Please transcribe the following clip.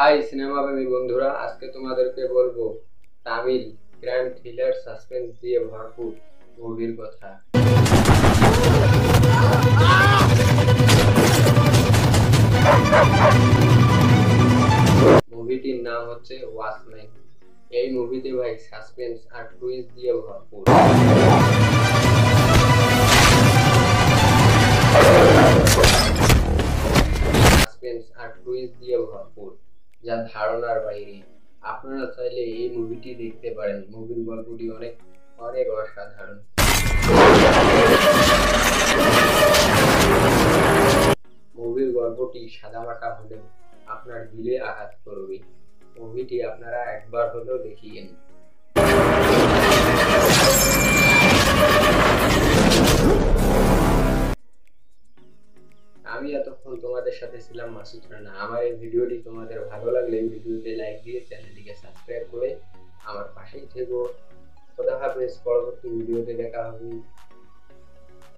High cinema প্রেমী বন্ধুরা, আজকে তোমাদেরকে বলবো তামিল ক্রাইম থ্রিলার সাসপেন্স দিয়ে ভরপুর মুভির কথা। মুভিটির নাম হচ্ছে ওয়াচম্যান। এই মুভিতে ভাই সাসপেন্স আর টুইস্ট দিয়ে ভরপুর। যা ধারণার বাইরে। আপনারা চাইলে এই মুভিটি দেখতে পারেন। মুভির গল্পটি অনেক অনেক অসাধারণ। মুভির গল্পটি সাদামাটা হলেও আপনার দিলে আঘাত করবে। মুভিটি আপনারা একবার হলেও দেখিয়েন। আমি এতক্ষণ তোমাদের সাথে ছিলাম মাসুদ রানা। আমার এই ভিডিওটি তোমাদের ভালো লাগলে ভিডিওতে লাইক দিয়ে চ্যানেলটিকে সাবস্ক্রাইব করে আমার পাশেই থেকো। খোদা হাফেজ। পরবর্তী ভিডিওতে দেখা হবে।